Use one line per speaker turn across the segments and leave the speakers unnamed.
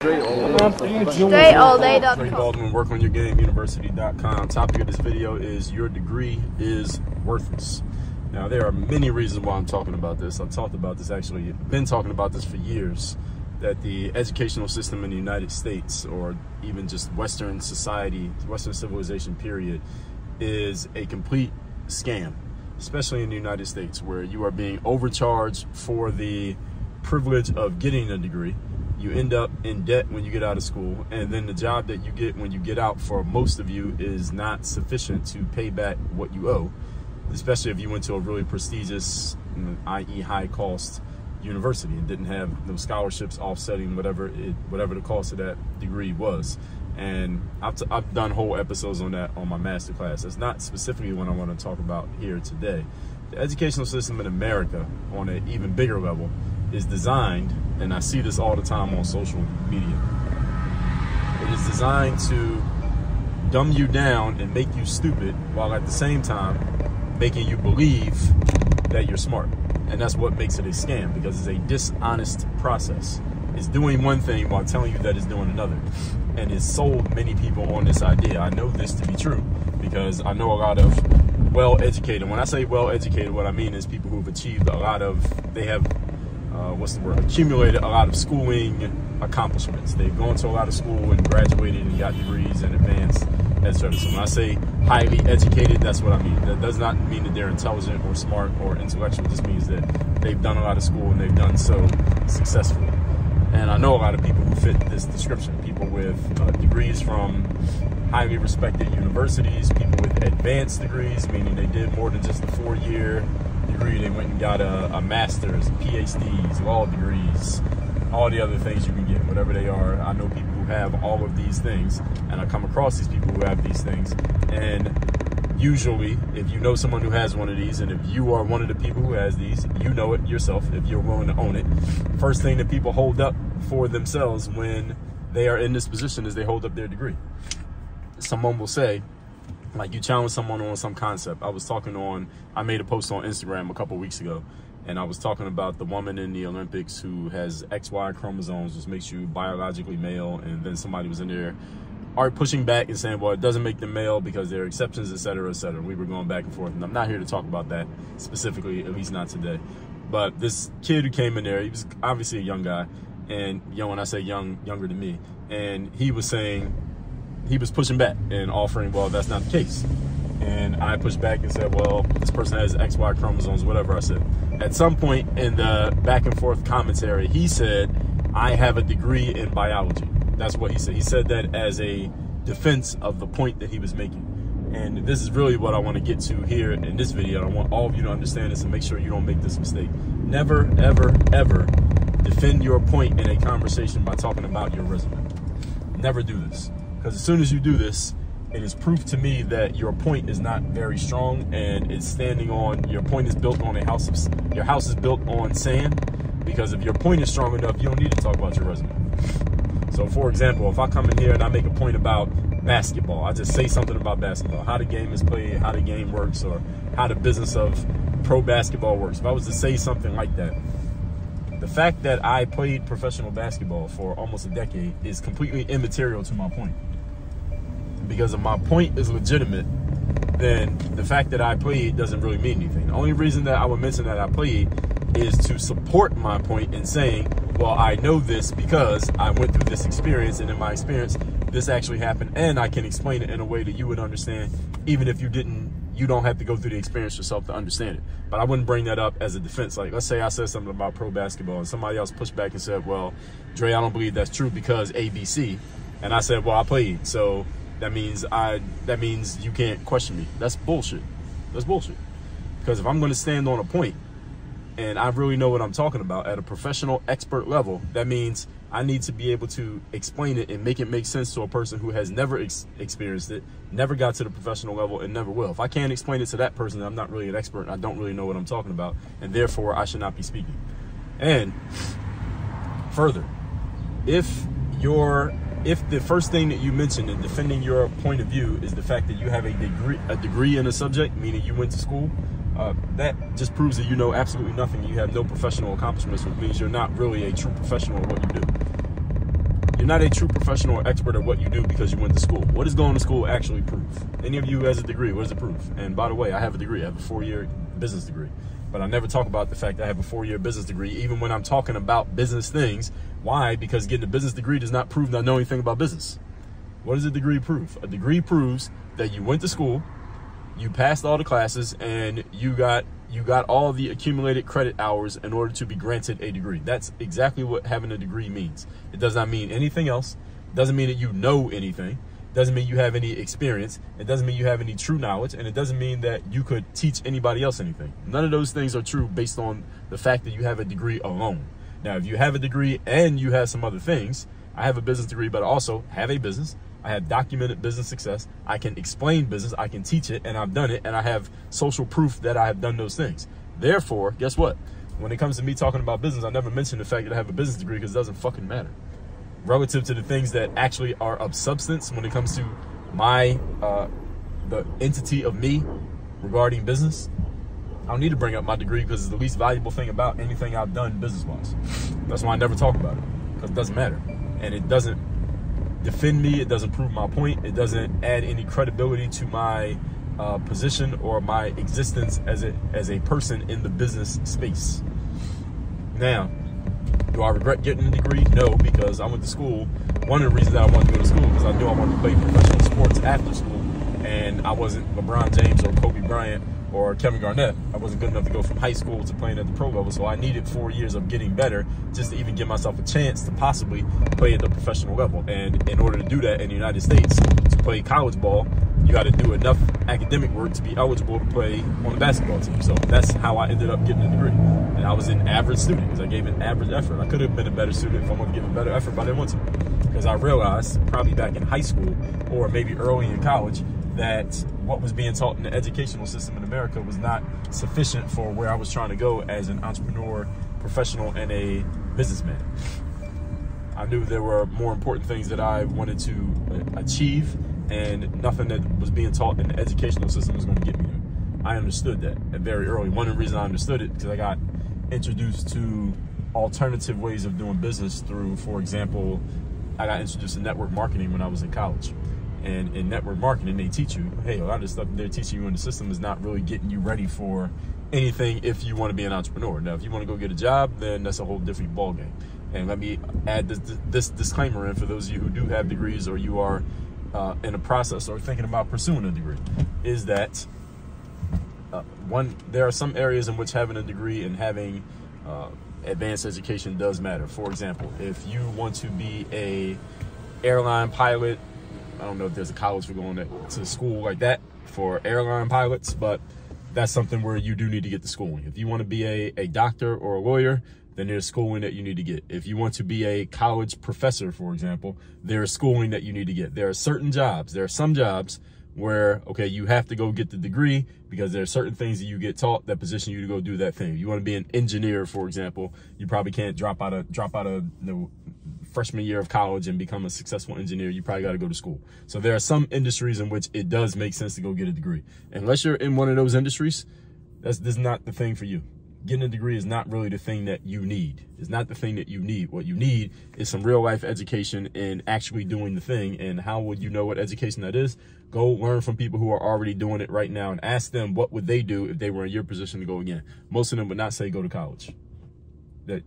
DreAllDay.com.
Dre Baldwin, workonyourgameuniversity.com. Topic of this video is your degree is worthless. Now, there are many reasons why I'm talking about this. I've talked about this, actually, been talking about this for years, that the educational system in the United States, or even just Western society, Western civilization period, is a complete scam, especially in the United States, where you are being overcharged for the privilege of getting a degree. You end up in debt when you get out of school, and then the job that you get when you get out, for most of you, is not sufficient to pay back what you owe, especially if you went to a really prestigious, i.e. high cost university, and didn't have those scholarships offsetting whatever the cost of that degree was. And I've done whole episodes on that on my masterclass. That's not specifically what I want to talk about here today. The educational system in America, on an even bigger level, is designed, and I see this all the time on social media, it is designed to dumb you down and make you stupid, while at the same time making you believe that you're smart. And that's what makes it a scam, because it's a dishonest process. It's doing one thing while telling you that it's doing another. And it's sold many people on this idea. I know this to be true because I know a lot of well-educated. When I say well-educated, what I mean is people who've achieved a lot of, they have, accumulated a lot of schooling accomplishments. They've gone to a lot of school and graduated and got degrees and advanced, etc. So when I say highly educated, that's what I mean. That does not mean that they're intelligent or smart or intellectual. It just means that they've done a lot of school and they've done so successfully. And I know a lot of people who fit this description. People with degrees from highly respected universities, people with advanced degrees, meaning they did more than just a 4-year degree. They went and got a master's, PhDs, law degrees, all the other things you can get, whatever they are. I know people who have all of these things, and I come across these people who have these things. And usually, if you know someone who has one of these, and if you are one of the people who has these, you know it yourself if you're willing to own it. First thing that people hold up for themselves when they are in this position is they hold up their degree. Someone will say, like, you challenge someone on some concept. I made a post on Instagram a couple weeks ago, and I was talking about the woman in the Olympics who has XY chromosomes, which makes you biologically male, and then somebody was in there pushing back and saying, well, it doesn't make them male because there are exceptions, etc., etc. We were going back and forth, and I'm not here to talk about that specifically, at least not today. But this kid who came in there, he was obviously a young guy, and when I say young, younger than me, and he was saying, he was pushing back and offering, well, that's not the case. And I pushed back and said, well, this person has XY chromosomes, whatever I said. At some point in the back and forth commentary, he said, I have a degree in biology. That's what he said. He said that as a defense of the point that he was making. And this is really what I want to get to here in this video. I want all of you to understand this and make sure you don't make this mistake. Never, ever, ever defend your point in a conversation by talking about your resume. Never do this. Because as soon as you do this, it is proof to me that your point is not very strong, and it's standing on, your point is built on your house is built on sand. Because if your point is strong enough, you don't need to talk about your resume. So for example, if I come in here and I make a point about basketball, I just say something about basketball, how the game is played, how the game works, or how the business of pro basketball works. If I was to say something like that, the fact that I played professional basketball for almost a decade is completely immaterial to my point. Because if my point is legitimate, then the fact that I played doesn't really mean anything. The only reason that I would mention that I played is to support my point in saying, well, I know this because I went through this experience, and in my experience, this actually happened, and I can explain it in a way that you would understand, even if you don't have to go through the experience yourself to understand it. But I wouldn't bring that up as a defense. Like, let's say I said something about pro basketball, and somebody else pushed back and said, well, Dre, I don't believe that's true because ABC. And I said, well, I played, so that means you can't question me. That's bullshit. That's bullshit. Because if I'm going to stand on a point and I really know what I'm talking about at a professional expert level, that means I need to be able to explain it and make it make sense to a person who has never experienced it, never got to the professional level, and never will. If I can't explain it to that person, I'm not really an expert, and I don't really know what I'm talking about, and therefore I should not be speaking. And further, if the first thing that you mentioned in defending your point of view is the fact that you have a degree in a subject, meaning you went to school, that just proves that you know absolutely nothing. You have no professional accomplishments, which means you're not really a true professional at what you do. You're not a true professional or expert at what you do because you went to school. What does going to school actually prove? Any of you who has a degree, what does it prove? And by the way, I have a degree. I have a 4-year business degree. But I never talk about the fact that I have a 4-year business degree, even when I'm talking about business things. Why? Because getting a business degree does not prove that I know anything about business. What does a degree prove? A degree proves that you went to school, you passed all the classes, and you got all the accumulated credit hours in order to be granted a degree. That's exactly what having a degree means. It does not mean anything else. It doesn't mean that you know anything. It doesn't mean you have any experience. It doesn't mean you have any true knowledge. And it doesn't mean that you could teach anybody else anything. None of those things are true based on the fact that you have a degree alone. Now, if you have a degree and you have some other things, I have a business degree, but I also have a business. I have documented business success. I can explain business. I can teach it, and I've done it, and I have social proof that I have done those things. Therefore, guess what? When it comes to me talking about business, I never mention the fact that I have a business degree because it doesn't fucking matter. Relative to the things that actually are of substance when it comes to my, the entity of me regarding business, I don't need to bring up my degree because it's the least valuable thing about anything I've done business-wise. That's why I never talk about it, because it doesn't matter. And it doesn't defend me. It doesn't prove my point. It doesn't add any credibility to my position or my existence as a person in the business space. Now, do I regret getting a degree? No, because I went to school. One of the reasons that I wanted to go to school because I knew I wanted to play professional sports after school, and I wasn't LeBron James or Kobe Bryant or Kevin Garnett. I wasn't good enough to go from high school to playing at the pro level, so I needed 4 years of getting better just to even give myself a chance to possibly play at the professional level. And in order to do that in the United States, to play college ball, you got to do enough academic work to be eligible to play on the basketball team. So that's how I ended up getting a degree. And I was an average student because I gave an average effort. I could have been a better student if I wanted to give a better effort, but I didn't want to. Because I realized, probably back in high school or maybe early in college, that what was being taught in the educational system in America was not sufficient for where I was trying to go as an entrepreneur, professional, and a businessman. I knew there were more important things that I wanted to achieve, and nothing that was being taught in the educational system was going to get me there. I understood that very early. One of the reasons I understood it because I got introduced to alternative ways of doing business through, for example, I got introduced to network marketing when I was in college. And in network marketing, they teach you, hey, a lot of the stuff they're teaching you in the system is not really getting you ready for anything if you want to be an entrepreneur. Now, if you want to go get a job, then that's a whole different ballgame. And let me add this disclaimer in for those of you who do have degrees or you are in a process or thinking about pursuing a degree, is that there are some areas in which having a degree and having advanced education does matter. For example, if you want to be a airline pilot, I don't know if there's a college for going to school like that for airline pilots, but that's something where you do need to get the schooling. If you want to be a doctor or a lawyer, then there's schooling that you need to get. If you want to be a college professor, for example, there's schooling that you need to get. There are certain jobs. There are some jobs where, okay, you have to go get the degree because there are certain things that you get taught that position you to go do that thing. If you want to be an engineer, for example, you probably can't drop out of the freshman year of college and become a successful engineer. You probably got to go to school. So there are some industries in which it does make sense to go get a degree. Unless you're in one of those industries, this is not the thing for you. Getting a degree is not really the thing that you need. It's not the thing that you need. What you need is some real life education and actually doing the thing. And how would you know what education that is? Go learn from people who are already doing it right now and ask them what would they do if they were in your position to go again. Most of them would not say go to college. That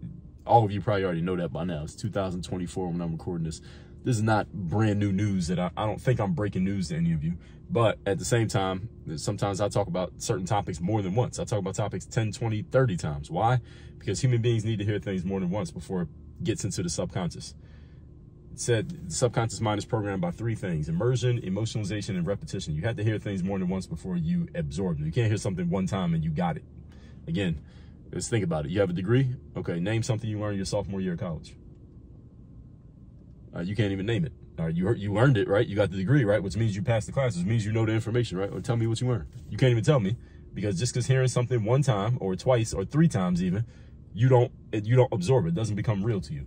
all of you probably already know that by now. It's 2024 when I'm recording this. This is not brand new news that I don't think I'm breaking news to any of you. But at the same time, sometimes I talk about certain topics more than once. I talk about topics 10, 20, 30 times. Why? Because human beings need to hear things more than once before it gets into the subconscious. It said the subconscious mind is programmed by 3 things: immersion, emotionalization, and repetition. You have to hear things more than once before you absorb them. You can't hear something one time and you got it. Again, let's think about it. You have a degree? Okay, name something you learned your sophomore year of college. You can't even name it. You learned it, right? You got the degree, right? Which means you passed the class, which means you know the information, right? Or tell me what you learned. You can't even tell me, because just because hearing something one time or twice or 3 times even, you don't absorb it. It doesn't become real to you.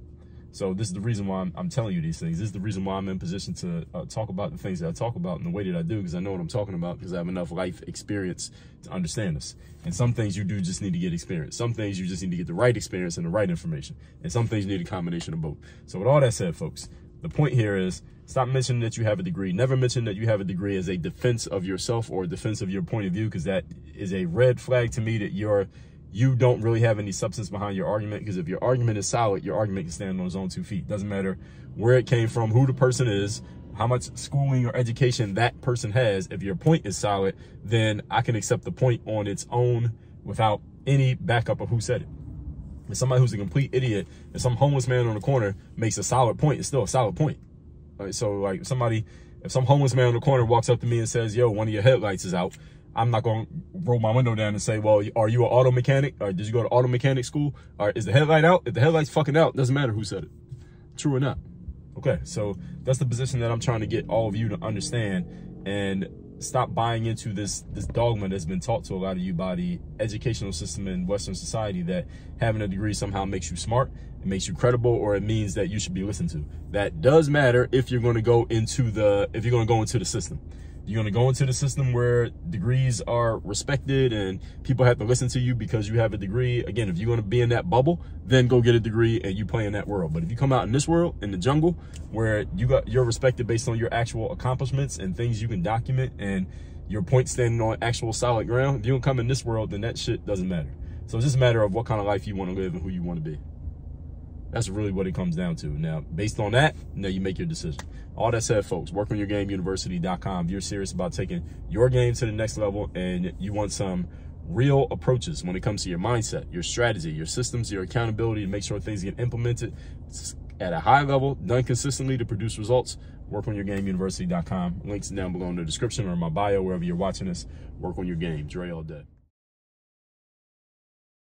So this is the reason why I'm telling you these things. This is the reason why I'm in position to talk about the things that I talk about in the way that I do, because I know what I'm talking about, because I have enough life experience to understand this. And some things you do just need to get experience. Some things you just need to get the right experience and the right information. And some things you need a combination of both. So with all that said, folks, The point here is stop mentioning that you have a degree. Never mention that you have a degree as a defense of yourself or a defense of your point of view, because that is a red flag to me that you don't really have any substance behind your argument. Because if your argument is solid, your argument can stand on its own 2 feet. Doesn't matter where it came from, who the person is, how much schooling or education that person has. If your point is solid, then I can accept the point on its own without any backup of who said it. If somebody who's a complete idiot, if some homeless man on the corner makes a solid point, it's still a solid point. Right? So like if some homeless man on the corner walks up to me and says, yo, one of your headlights is out, I'm not going to roll my window down and say, well, are you an auto mechanic? Or did you go to auto mechanic school? Or is the headlight out? If the headlight's fucking out, doesn't matter who said it. True or not. Okay, so that's the position that I'm trying to get all of you to understand, and stop buying into this dogma that's been taught to a lot of you by the educational system in Western society, that having a degree somehow makes you smart, it makes you credible, or it means that you should be listened to. That does matter if you're going to go into the system. You're going to go into the system where degrees are respected and people have to listen to you because you have a degree. Again, if you're going to be in that bubble, then go get a degree and you play in that world. But if you come out in this world, in the jungle, where you're respected based on your actual accomplishments and things you can document and your point standing on actual solid ground, if you don't come in this world, then that shit doesn't matter. So it's just a matter of what kind of life you want to live and who you want to be. That's really what it comes down to. Now, based on that, now you make your decision. All that said, folks, workonyourgameuniversity.com. If you're serious about taking your game to the next level and you want some real approaches when it comes to your mindset, your strategy, your systems, your accountability to make sure things get implemented at a high level, done consistently to produce results, workonyourgameuniversity.com. Links down below in the description or in my bio, wherever you're watching this. Work on your game. Dre all day.